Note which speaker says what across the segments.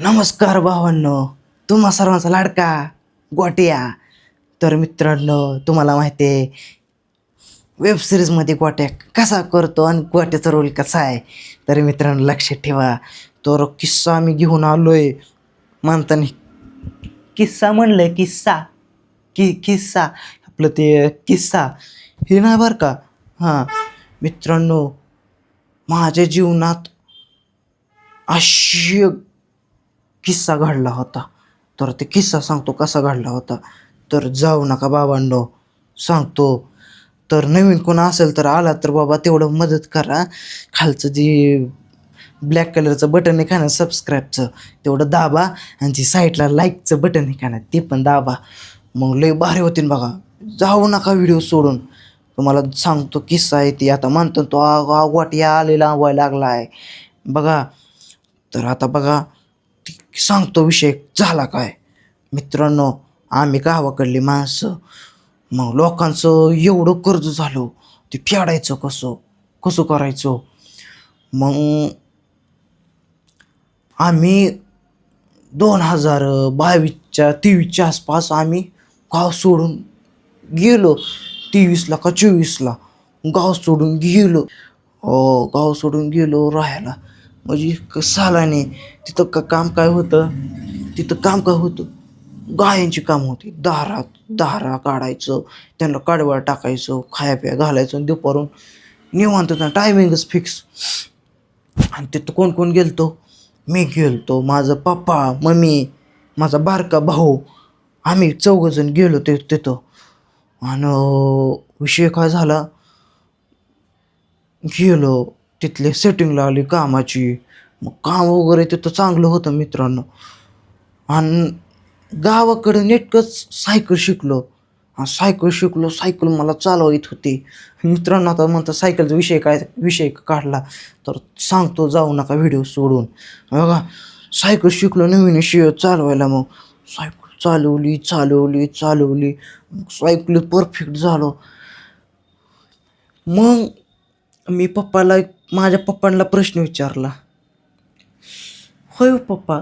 Speaker 1: नमस्कार भावांनो, तुम्हा सर्वांचा लाडका गोट्या. तर मित्रांनो, तुम्हाला माहिती आहे वेब सिरीजमध्ये गोट्या कसा करतो आणि गोट्याचा रोल कसा आहे. तर मित्रांनो लक्षात ठेवा, तो किस्सा आम्ही घेऊन आलोय. म्हणताना किस्सा म्हणलंय, किस्सा आपलं ते किस्सा हे नाही बरं का. हां मित्रांनो, माझ्या जीवनात अशी किस्सा घडला होता. तर ते किस्सा सांगतो कसा घडला होता. तर जाऊ नका बाबांनो, सांगतो. तर नवीन कोण असेल तर आला तर बाबा तेवढं मदत करा. खालचं जे ब्लॅक कलरचं बटन आहे का ना सबस्क्राईबचं, तेवढं दाबा. आणि जी साईडला लाईकचं बटन आहे का ना ते पण दाबा. मग लय भारी होतील बघा. जाऊ नका व्हिडिओ सोडून. तुम्हाला सांगतो किस्सा आहे ती. आता म्हणतो तो वाट्या आलेला व्हायला लागला आहे बघा. तर आता बघा सांगतो विषय झाला काय. मित्रांनो, आम्ही गावाकडली माणसं. मग लोकांचं एवढं कर्ज झालं, ते फेडायचं कसं कसं करायचं. मग आम्ही 2022-23च्या आसपास आम्ही गाव सोडून गेलो. 23ला का 24ला गाव सोडून गेलो. गाव सोडून गेलो राहायला. म्हणजे सालाने तिथं काम काय होतं, गायांची काम होती. दारा काढायचं, त्यांना काडवाळ टाकायचं, खाया प्या घालायचं आणि दुपारून निवांत. टायमिंगच फिक्स. आणि तिथं कोण कोण गेलतो, मी गेलतो, माझं पप्पा, मम्मी, माझा बारका भाऊ, आम्ही चौघजण गेलो तिथं. आणि विषय काय झाला, गेलो तिथले सेटिंग लागली कामाची. मग काम वगैरे तिथं चांगलं होतं मित्रांनो. आणि गावाकडं नेटकंच सायकल शिकलो. सायकल मला चालवा येत होती मित्रांनो. आता म्हणता सायकलचा विषय काढला तर सांगतो, जाऊ नका व्हिडिओ सोडून बघा. सायकल शिकलो नवीन चालवायला. मग सायकल चालवली सायकल परफेक्ट झालो. मग मी माझ्या पप्पांना प्रश्न विचारला, होय पप्पा,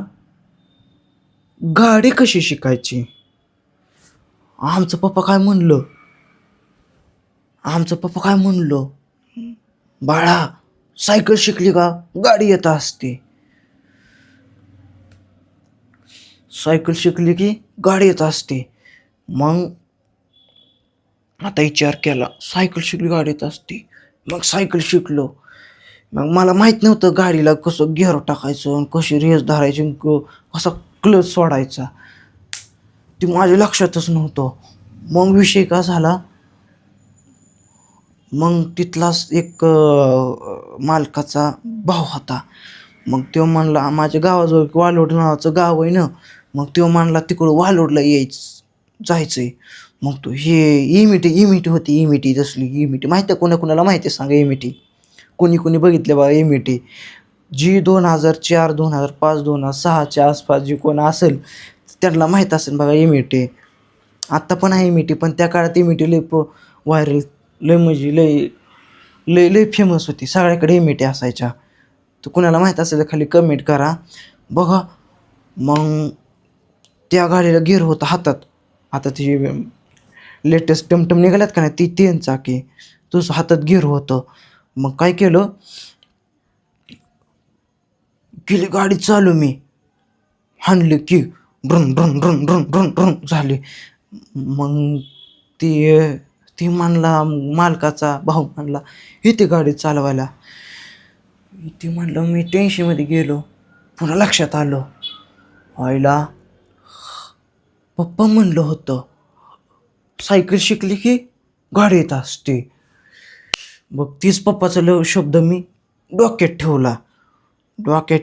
Speaker 1: गाडी कशी शिकायची. आमचं पप्पा काय म्हणलं, बाळा, सायकल शिकली का गाडी येत असते. सायकल शिकली की गाडी येत असते. मग आता विचार केला, सायकल शिकली गाडी येत असते. मग सायकल शिकलो. मग मला माहीत नव्हतं गाडीला कसं गिअर टाकायचं, कशी रेस धरायची, कसा क्लच सोडायचा, ते माझ्या लक्षातच नव्हतं. मग विषय का झाला, मग तिथलाच एक मालकाचा भाऊ होता. मग तो म्हणला, माझ्या गावाजवळ वालोड नावाचं गाव आहे ना, मग तो म्हणला तिकडं वालोडला जायचंय. मग तो हे इमिटी होती, इमिटी माहिती आहे कोणाला माहिती आहे सांगा. इमिटी कोणी बघितले बघा. इमिटी जी 2004, 2005, 2006च्या आसपास जी कोण असेल त्यांना माहीत असेल बघा. इमिटी आत्ता पण आहे इमिटी, पण त्या काळात इमिटी लय व्हायरल, लय म्हणजे लय लय लय फेमस होती. सगळ्याकडे इमिटी असायच्या. तर कुणाला माहीत असेल तर खाली कमेंट करा बघा. मग त्या गाडीला गिअर होता हातात. आता ती लेटेस्ट टमटम निघाल्यात का नाही, ती 3 चाकी, तसं हातात गिअर होतं. मग काय केलं, गेली गाडी चालू. मी हाणली की drawn drawn drawn drawn drawn drawn झाली. मग ती ती म्हणला, मालकाचा भाऊ म्हणला, इथे गाडी चालवायला. ती म्हणलं, मी टेन्शनमध्ये गेलो. पुन्हा लक्षात आलं, आईला पप्पा म्हणलं होतं सायकल शिकली की गाडी येत असते. मग तीच पप्पाचा शब्द मी डोक्यात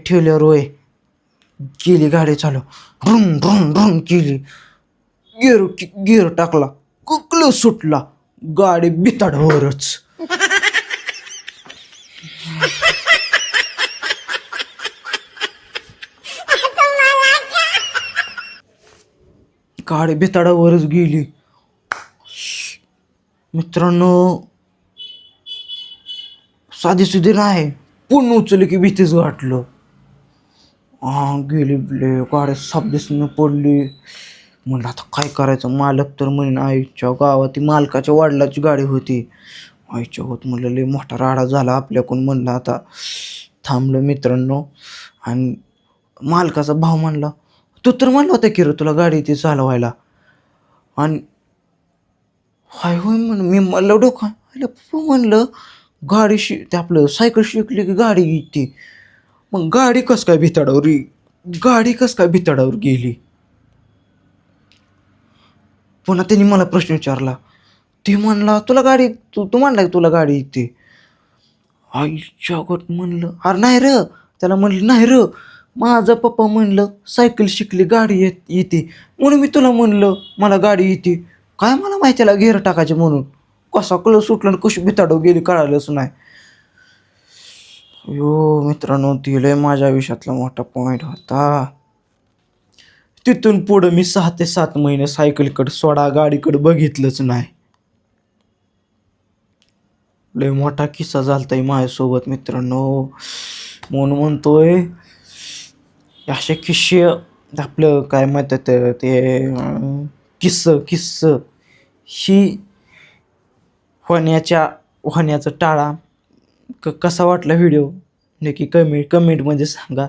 Speaker 1: ठेवल्यावर होय केली गाडी चालू. ड्रुम ड्रुम ड्रुम केली. गिअर टाकला, कुकलं सुटला, गाडी बिताडावरच. गाडी बिताडावरच गेली मित्रांनो. साधी सुधी नाही, पूर्ण उचलली की भीतीच वाटलं. गेली बिले गाडी सापदेसून पडली. म्हणलं आता काय करायचं. मालक तर म्हणे आईच्या गावात ती मालकाच्या वडिलाची गाडी होती. आईच्या होत म्हणलं लय मोठा राडा झाला आपल्याकडून. म्हणलं आता थांबलो मित्रांनो. आणि मालकाचा भाव म्हणला तू तर म्हणला होता की रे तुला गाडी ती चालवायला. आणि हाय होय म्हणून मी म्हणलं डोका पप्पा म्हणलं गाडी ते आपलं सायकल शिकली की गाडी येते. मग गाडी कस काय भिताडावर गेली. पुन्हा त्यांनी मला प्रश्न विचारला. ते म्हणला तुला गाडी तू म्हणला की तुला गाडी येते. आईच्या गट म्हणलं अरे नाही र. त्याला म्हणलं नाही र माझं पप्पा म्हणलं सायकल शिकली गाडी येते म्हणून मी तुला म्हणलं मला गाडी येते. काय मला माहिती त्याला घेर टाकायचे म्हणून. कसा कळ सुटलं आणि कशी भिताडव गेली कळालंच नाही. यो मित्रांनो ती लय माझ्या आयुष्यातला मोठा पॉईंट होता. तिथून पुढं मी 6 ते 7 महिने सायकलकडे सोडा गाडीकडे बघितलंच नाही. लय मोठा किस्सा झालता माझ्यासोबत मित्रांनो. म्हणून म्हणतोय असे किस्से आपलं काय म्हणतात ते किस्स ही होण्याचं टाळा. कसा वाटला व्हिडिओ नक्की कमेंटमध्ये सांगा.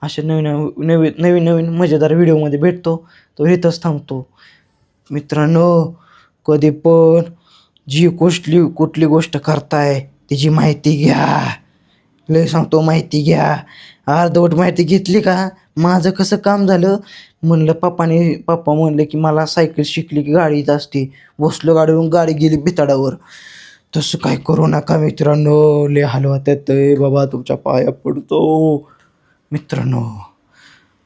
Speaker 1: अशा नवीन मजेदार व्हिडिओमध्ये भेटतो. तो इथंच थांबतो मित्रांनो. कधी पण कुठली गोष्ट करताय त्याची माहिती घ्या. लय सांगतो माहिती घ्या. अर्धवट माहिती घेतली का. माझं कसं काम झालं म्हणलं पप्पा म्हणलं की मला सायकल शिकली की गाडी येत असते. बसलो गाडीवरून गाडी गेली भिताडावर. तसं काय करू नका मित्रांनो. लय हलवत येतंय बाबा तुमच्या पाया पडतो मित्रांनो.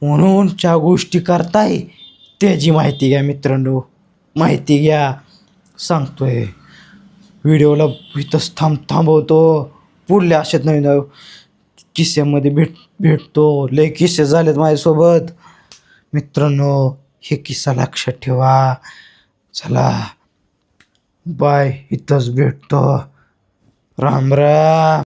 Speaker 1: म्हणून ज्या गोष्टी करताय त्याची माहिती घ्या मित्रांनो. माहिती घ्या सांगतोय. व्हिडिओला इथंच थांबवतो. पुढल्या अशात नवीन किस्स्यामध्ये भेटतो. लय किस्से झालेत माझ्यासोबत मित्रांनो. हे किस्सा लक्षात ठेवा. चला बाय. इथंच भेटतो. राम राम.